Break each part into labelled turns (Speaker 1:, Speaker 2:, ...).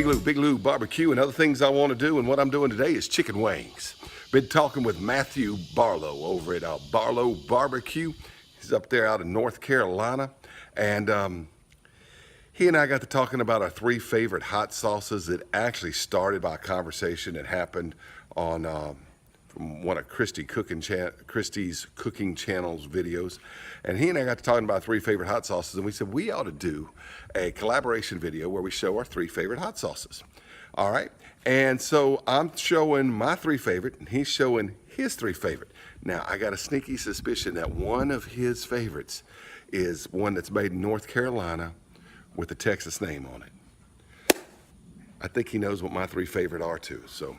Speaker 1: Big Lou Barbecue, and other things I want to do, and what I'm doing today is chicken wings. Been talking with Matthew Barlow over at Barlow Barbecue. He's up there out in North Carolina, and he and I got to talking about our 3 favorite hot sauces that actually started by a conversation that happened on from one of Christy's Cooking Channel's videos. And he and I got to talking about 3 favorite hot sauces, and we said we ought to do a collaboration video where we show our 3 favorite hot sauces. All right, and so I'm showing my 3 favorite, and he's showing his 3 favorite. Now, I got a sneaky suspicion that one of his favorites is one that's made in North Carolina with a Texas name on it. I think he knows what my 3 favorite are too. So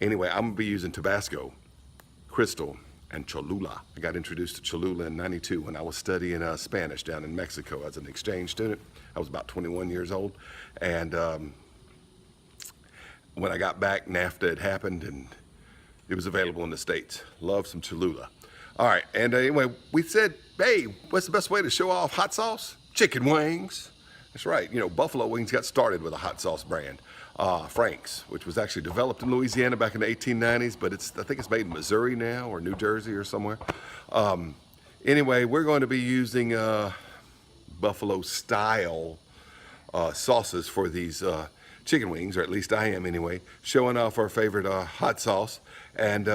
Speaker 1: anyway, I'm gonna be using Tabasco, Crystal, and Cholula. I got introduced to Cholula in '92 when I was studying Spanish down in Mexico as an exchange student. I was about 21 years old. And when I got back, NAFTA had happened and it was available in the States. Love some Cholula. All right, and anyway, we said, hey, what's the best way to show off hot sauce? Chicken wings. That's right, you know, Buffalo Wings got started with a hot sauce brand, Frank's, which was actually developed in Louisiana back in the 1890s, but I think it's made in Missouri now, or New Jersey or somewhere. Anyway, we're going to be using Buffalo style sauces for these chicken wings, or at least I am anyway, showing off our favorite hot sauce, and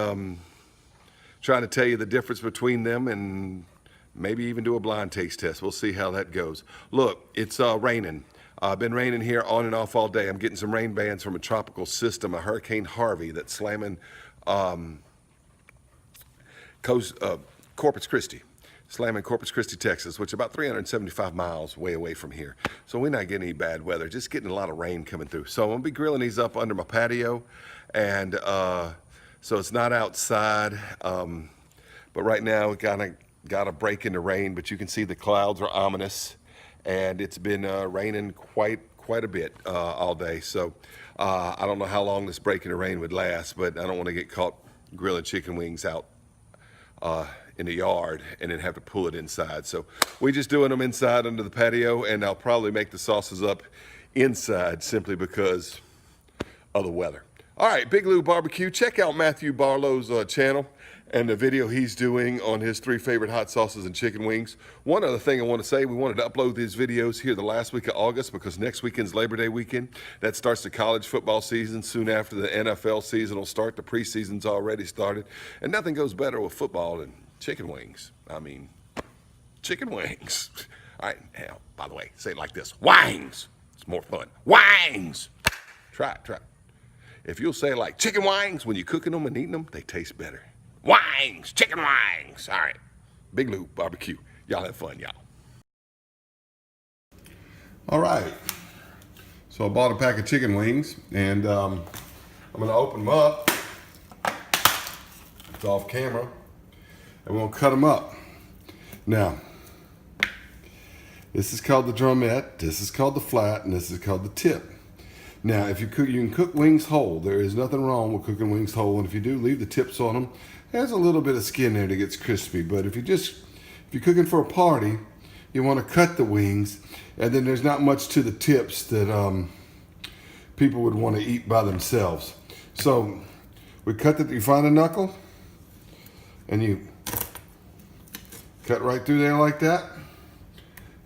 Speaker 1: trying to tell you the difference between them, and maybe even do a blind taste test. We'll see how that goes. Look, it's raining. Been raining here on and off all day. I'm getting some rain bands from a tropical system, a Hurricane Harvey, that's slamming Corpus Christi. Slamming Corpus Christi, Texas, which is about 375 miles way away from here. So we're not getting any bad weather, just getting a lot of rain coming through. So I'm gonna be grilling these up under my patio, and so it's not outside, but right now we got a break in the rain, but you can see the clouds are ominous, and it's been raining quite a bit all day. So I don't know how long this break in the rain would last, but I don't want to get caught grilling chicken wings out in the yard and then have to pull it inside. So we're just doing them inside under the patio, and I'll probably make the sauces up inside simply because of the weather. All right, Big Lou Barbecue. Check out Matthew Barlow's channel and the video he's doing on his 3 favorite hot sauces and chicken wings. One other thing I want to say, we wanted to upload these videos here the last week of August because next weekend's Labor Day weekend. That starts the college football season. Soon after, the NFL season will start. The preseason's already started. And nothing goes better with football than chicken wings. I mean, chicken wings. All right, now, by the way, say it like this. Wings. It's more fun. Wings. Try it. If you'll say it like chicken wings when you're cooking them and eating them, they taste better. Wings, chicken wings. All right, Big Lou Barbecue. Y'all have fun, y'all. All right, so I bought a pack of chicken wings, and I'm gonna open them up. It's off camera, and we're gonna cut them up. Now, this is called the drumette, this is called the flat, and this is called the tip. Now, if you can cook wings whole. There is nothing wrong with cooking wings whole, and if you do, leave the tips on them. There's a little bit of skin there that gets crispy, but if you're cooking for a party, you want to cut the wings, and then there's not much to the tips that people would want to eat by themselves. So we you find a knuckle, and you cut right through there like that,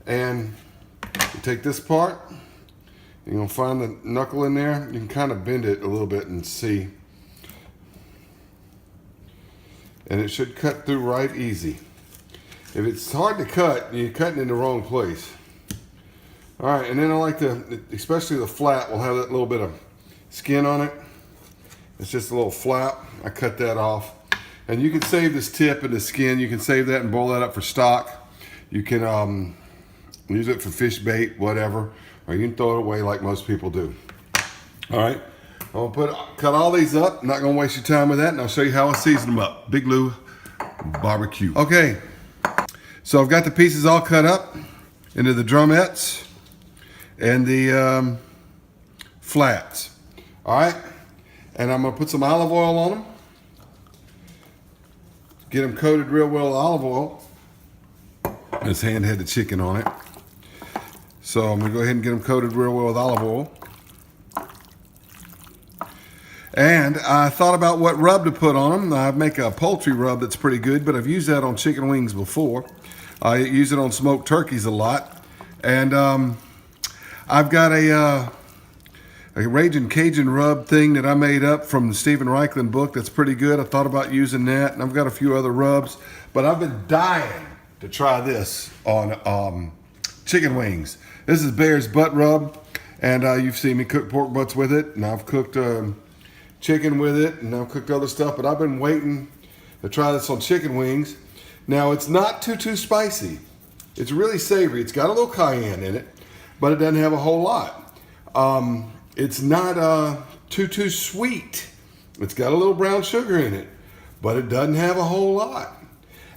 Speaker 1: and you take this part. You're gonna find the knuckle in there. You can kind of bend it a little bit and see. And it should cut through right easy. If it's hard to cut, you're cutting in the wrong place. All right, and then I like especially the flat will have that little bit of skin on it. It's just a little flap. I cut that off. And you can save this tip and the skin. You can save that and boil that up for stock. You can use it for fish bait, whatever. Or you can throw it away like most people do. All right, I'm gonna cut all these up. I'm not gonna waste your time with that, and I'll show you how I season them up. Big Lou Barbecue. Okay, so I've got the pieces all cut up into the drumettes and the flats. All right, and I'm gonna put some olive oil on them. Get them coated real well with olive oil. This hand had the chicken on it. So I'm gonna go ahead and get them coated real well with olive oil. And I thought about what rub to put on them. I make a poultry rub that's pretty good, but I've used that on chicken wings before. I use it on smoked turkeys a lot. And I've got a Raging Cajun rub thing that I made up from the Stephen Reichland book that's pretty good. I thought about using that, and I've got a few other rubs. But I've been dying to try this on chicken wings. This is Bear's Butt Rub, and you've seen me cook pork butts with it, and I've cooked chicken with it, and I've cooked other stuff, but I've been waiting to try this on chicken wings. Now, it's not too spicy. It's really savory. It's got a little cayenne in it, but it doesn't have a whole lot. It's not too sweet. It's got a little brown sugar in it, but it doesn't have a whole lot.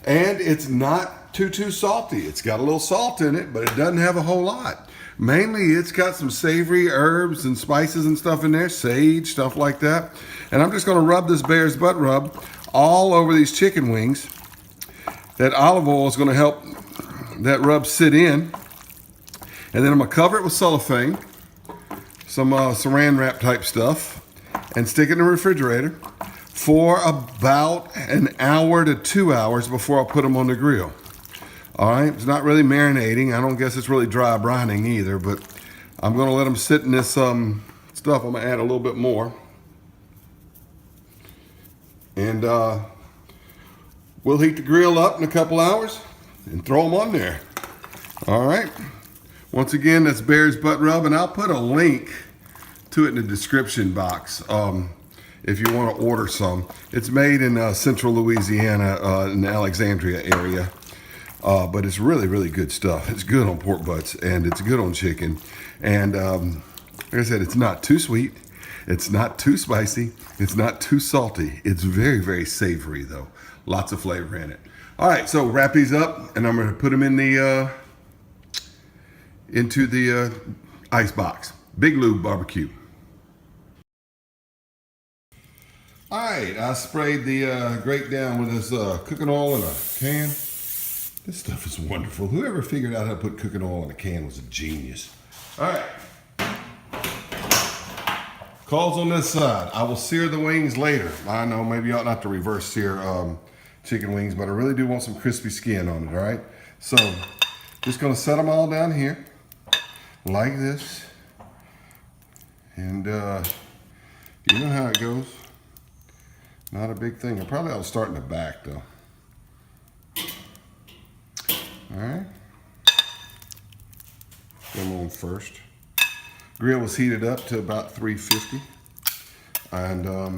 Speaker 1: And it's not too salty. It's got a little salt in it, but it doesn't have a whole lot. Mainly, it's got some savory herbs and spices and stuff in there, sage, stuff like that. And I'm just gonna rub this Bear's Butt Rub all over these chicken wings. That olive oil is gonna help that rub sit in. And then I'm gonna cover it with cellophane, some saran wrap type stuff, and stick it in the refrigerator for about an hour to 2 hours before I put them on the grill. All right, it's not really marinating. I don't guess it's really dry brining either, but I'm gonna let them sit in this stuff. I'm gonna add a little bit more. And we'll heat the grill up in a couple hours and throw them on there. All right. Once again, that's Bear's Butt Rub, and I'll put a link to it in the description box if you want to order some. It's made in central Louisiana in the Alexandria area, but it's really good stuff. It's good on pork butts, and it's good on chicken. And like I said, it's not too sweet. It's not too spicy. It's not too salty. It's very savory, though. Lots of flavor in it. All right, so wrap these up, and I'm going to put them in the into the ice box. Big Lube Barbecue. All right, I sprayed the grate down with this cooking oil in a can. This stuff is wonderful. Whoever figured out how to put cooking oil in a can was a genius. All right. Calls on this side. I will sear the wings later. I know maybe you ought not to reverse sear chicken wings, but I really do want some crispy skin on it, all right? So just gonna set them all down here like this. And you know how it goes. Not a big thing. I probably ought to start in the back though. All right. Put them on first. Grill was heated up to about 350. And I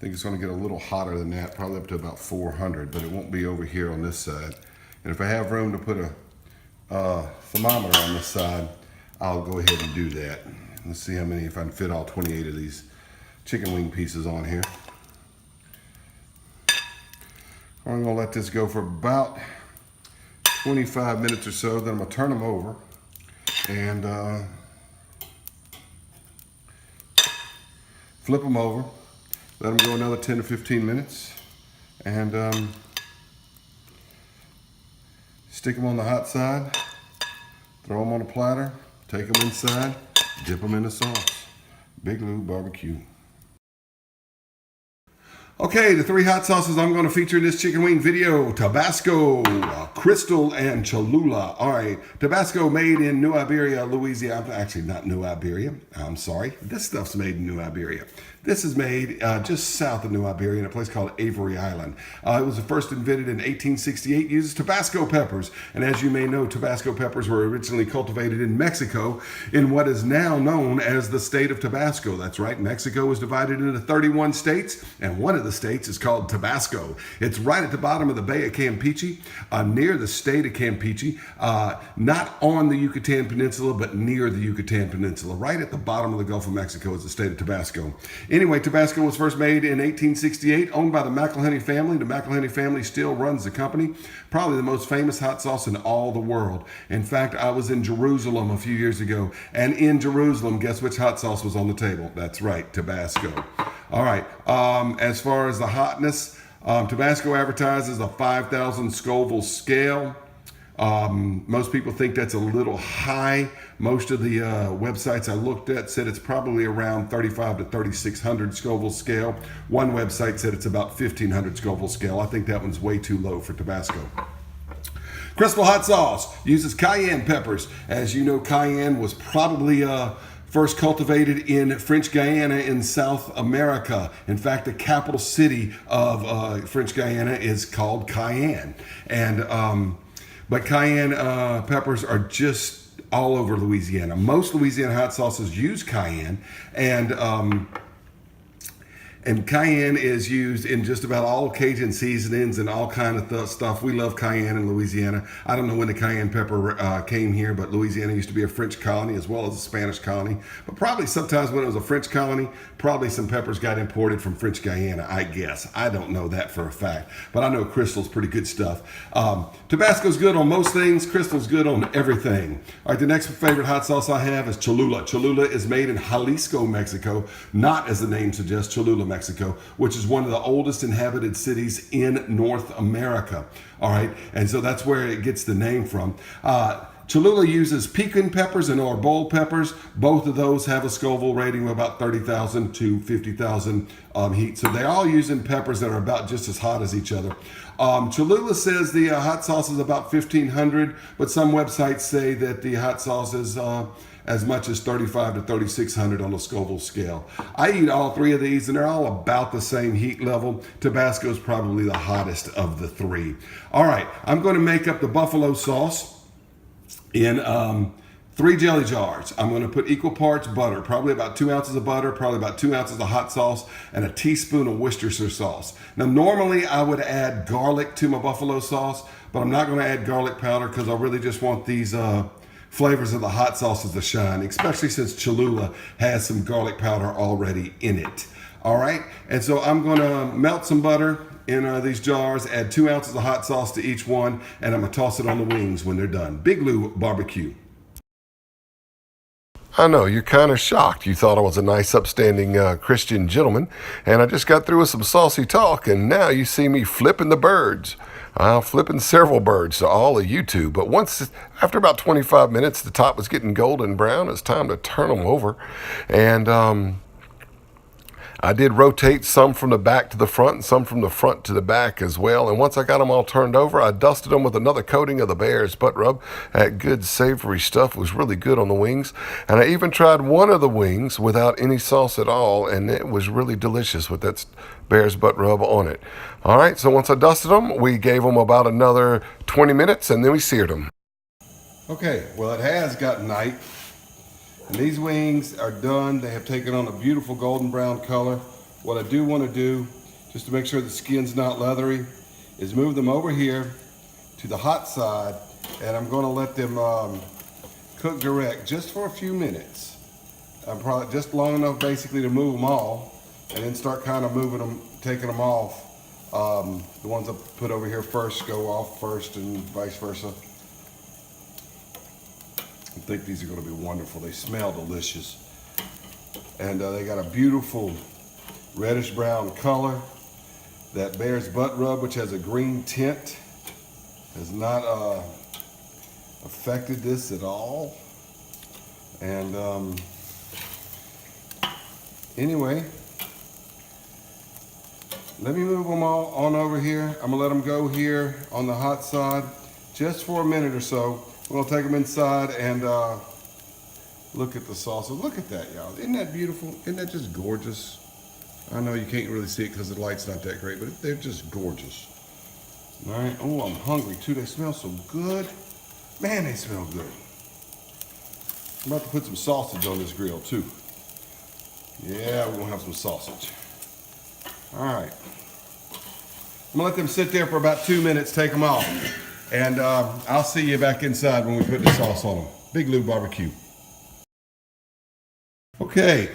Speaker 1: think it's gonna get a little hotter than that, probably up to about 400, but it won't be over here on this side. And if I have room to put a thermometer on this side, I'll go ahead and do that. Let's see how many, if I can fit all 28 of these chicken wing pieces on here. I'm gonna let this go for about 25 minutes or so, then I'm gonna turn them over and flip them over, let them go another 10 to 15 minutes, and stick them on the hot side, throw them on a platter, take them inside, dip them in the sauce. Big Lube Barbecue. Okay, the three hot sauces I'm going to feature in this chicken wing video: Tabasco, Crystal, and Cholula. All right, Tabasco made in New Iberia, Louisiana. Actually, not New Iberia. I'm sorry. This stuff's made in New Iberia. This is made just south of New Iberia in a place called Avery Island. It was first invented in 1868, uses Tabasco peppers. And as you may know, Tabasco peppers were originally cultivated in Mexico in what is now known as the state of Tabasco. That's right, Mexico was divided into 31 states, and one of the states is called Tabasco. It's right at the bottom of the Bay of Campeche, near the state of Campeche, not on the Yucatan Peninsula, but near the Yucatan Peninsula. Right at the bottom of the Gulf of Mexico is the state of Tabasco. Anyway, Tabasco was first made in 1868, owned by the McIlhenny family. The McIlhenny family still runs the company. Probably the most famous hot sauce in all the world. In fact, I was in Jerusalem a few years ago, and in Jerusalem, guess which hot sauce was on the table? That's right, Tabasco. All right, as far as the hotness, Tabasco advertises a 5,000 Scoville scale. Most people think that's a little high. Most of the websites I looked at said it's probably around 35 to 3600 Scoville scale. One website said it's about 1500 Scoville scale. I think that one's way too low for Tabasco. Crystal hot sauce uses cayenne peppers. As you know, cayenne was probably first cultivated in French Guiana in South America. In fact, the capital city of French Guiana is called Cayenne. And but cayenne peppers are just all over Louisiana. Most Louisiana hot sauces use cayenne, and cayenne is used in just about all Cajun seasonings and all kind of stuff. We love cayenne in Louisiana. I don't know when the cayenne pepper came here, but Louisiana used to be a French colony as well as a Spanish colony. But probably sometimes when it was a French colony, probably some peppers got imported from French Guiana, I guess. I don't know that for a fact, but I know Crystal's pretty good stuff. Tabasco's good on most things. Crystal's good on everything. All right, the next favorite hot sauce I have is Cholula. Cholula is made in Jalisco, Mexico, not as the name suggests, Cholula, Mexico, which is one of the oldest inhabited cities in North America. All right, and so that's where it gets the name from. Cholula uses pecan peppers and or bold peppers. Both of those have a Scoville rating of about 30,000 to 50,000 heat. So they're all using peppers that are about just as hot as each other. Cholula says the hot sauce is about 1,500, but some websites say that the hot sauce is as much as 35 to 3,600 on the Scoville scale. I eat all three of these and they're all about the same heat level. Tabasco is probably the hottest of the three. All right, I'm going to make up the buffalo sauce in 3 jelly jars. I'm going to put equal parts butter, probably about 2 ounces of butter, probably about 2 ounces of hot sauce, and a teaspoon of Worcestershire sauce. Now, normally I would add garlic to my buffalo sauce, but I'm not going to add garlic powder because I really just want these flavors of the hot sauces to shine, especially since Cholula has some garlic powder already in it. All right, and so I'm going to melt some butter in these jars, add 2 ounces of hot sauce to each one, and I'm going to toss it on the wings when they're done. Big Lou barbecue.
Speaker 2: I know, you're kind of shocked. You thought I was a nice, upstanding Christian gentleman, and I just got through with some saucy talk, and now you see me flipping the birds. I'm flipping several birds to all of YouTube, but after about 25 minutes, the top was getting golden brown. It's time to turn them over, and I did rotate some from the back to the front and some from the front to the back as well. And once I got them all turned over, I dusted them with another coating of the Bear's butt rub. That good savory stuff was really good on the wings. And I even tried one of the wings without any sauce at all, and it was really delicious with that Bear's butt rub on it. All right, so once I dusted them, we gave them about another 20 minutes and then we seared them.
Speaker 1: Okay, well, it has gotten night. And these wings are done. They have taken on a beautiful golden brown color. What I do want to do, just to make sure the skin's not leathery, is move them over here to the hot side, and I'm going to let them cook direct just for a few minutes. I'm probably just long enough basically to move them all, and then start kind of moving them, taking them off. The ones I put over here first go off first, and vice versa. I think these are going to be wonderful. They smell delicious. And they got a beautiful reddish brown color. That Bear's butt rub, which has a green tint, has not affected this at all. And anyway, let me move them all on over here. I'm gonna let them go here on the hot side just for a minute or so. We're gonna take them inside and look at the sauces. Look at that, y'all. Isn't that beautiful? Isn't that just gorgeous? I know you can't really see it because the light's not that great, but they're just gorgeous. All right. Oh, I'm hungry too. They smell so good. Man, they smell good. I'm about to put some sausage on this grill too. Yeah, we're gonna have some sausage. All right. I'm gonna let them sit there for about 2 minutes, take them off. And I'll see you back inside when we put the sauce on them. Big Lou barbecue. Okay.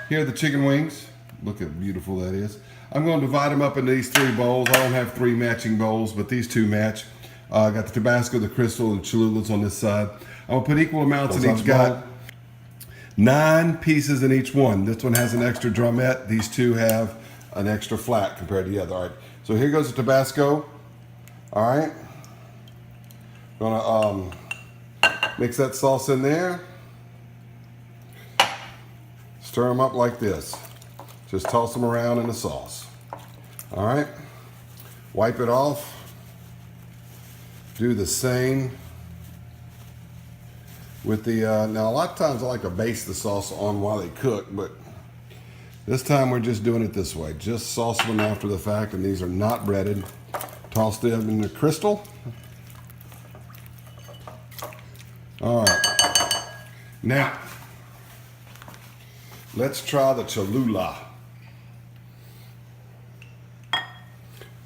Speaker 1: Here are the chicken wings. Look how beautiful that is. I'm going to divide them up into these 3 bowls. I don't have 3 matching bowls, but these 2 match. I got the Tabasco, the Crystal, and Cholula's on this side. I'm going to put equal amounts in each bowl. 9 pieces in each one. This one has an extra drumette. These 2 have an extra flat compared to the other. All right. So here goes the Tabasco. All right. Gonna mix that sauce in there. Stir them up like this. Just toss them around in the sauce. All right. Wipe it off. Do the same with the, now a lot of times I like to baste the sauce on while they cook, but this time we're just doing it this way. Just sauce them after the fact, and these are not breaded. Toss them in the crystal. All right. Now, let's try the Cholula.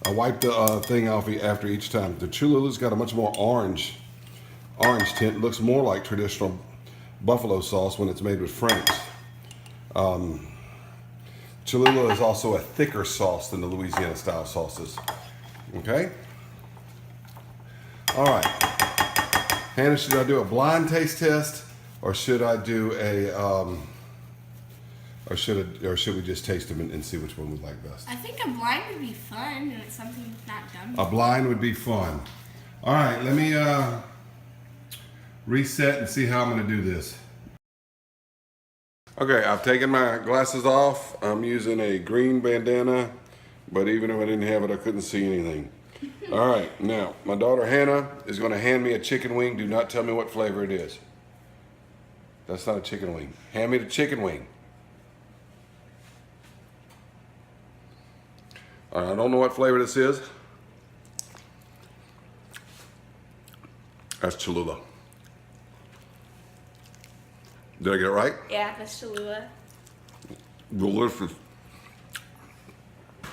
Speaker 1: I wipe the thing off after each time. The Cholula's got a much more orange tint. It looks more like traditional buffalo sauce when it's made with Franks. Cholula is also a thicker sauce than the Louisiana style sauces. Okay? All right. Hannah, should I do a blind taste test, or should I do a or should we just taste them and see which one we like best?
Speaker 3: I think a blind would be fun, and it's something we've not done.
Speaker 1: A blind would be fun. All right, let me reset and see how I'm going to do this. Okay, I've taken my glasses off. I'm using a green bandana, but even if I didn't have it, I couldn't see anything. All right, now my daughter Hannah is going to hand me a chicken wing. Do not tell me what flavor it is. That's not a chicken wing. Hand me the chicken wing. All right, I don't know what flavor this is. That's Cholula. Did I get it right?
Speaker 3: Yeah, that's Cholula.
Speaker 1: Delicious.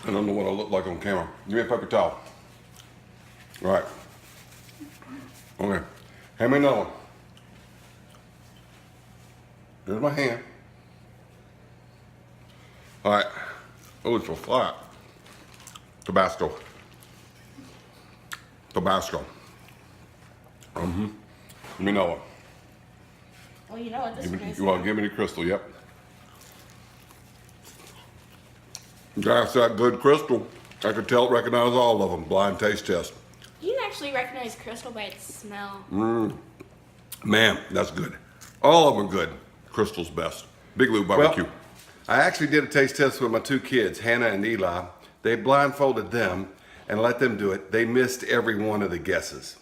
Speaker 1: I don't know what I look like on camera. Give me a paper towel. All right. Okay. Hand me another one. Here's my hand. All right. Oh, it's so flat. Tabasco. Tabasco. Give me another one.
Speaker 3: Well, you know what this one is.
Speaker 1: Give me the crystal, yep. That's that good crystal. I could recognize all of them. Blind taste test.
Speaker 3: You can actually recognize crystal by its smell.
Speaker 1: Man, that's good. All of them are good. Crystal's best. Big Lou Barbecue. Well, I actually did a taste test with my two kids, Hannah and Eli. They blindfolded them and let them do it. They missed every one of the guesses.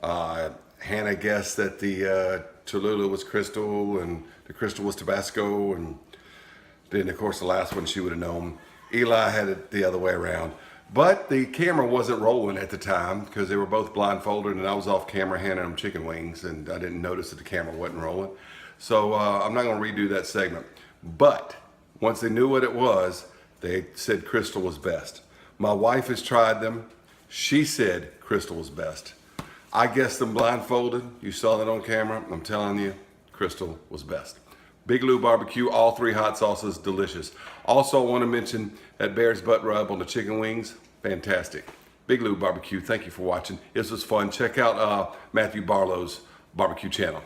Speaker 1: Hannah guessed that the Cholula was crystal and the crystal was Tabasco, and then of course the last one she would have known. Eli had it the other way around. But the camera wasn't rolling at the time because they were both blindfolded and I was off camera handing them chicken wings, and I didn't notice that the camera wasn't rolling. So I'm not going to redo that segment. But once they knew what it was, they said crystal was best. My wife has tried them. She said crystal was best. I guessed them blindfolded. You saw that on camera. I'm telling you, crystal was best. Big Lou Barbecue, all three hot sauces, delicious. Also, I want to mention that Bear's Butt Rub on the chicken wings, fantastic. Big Lou Barbecue, thank you for watching. This was fun. Check out Matthew Barlow's barbecue channel.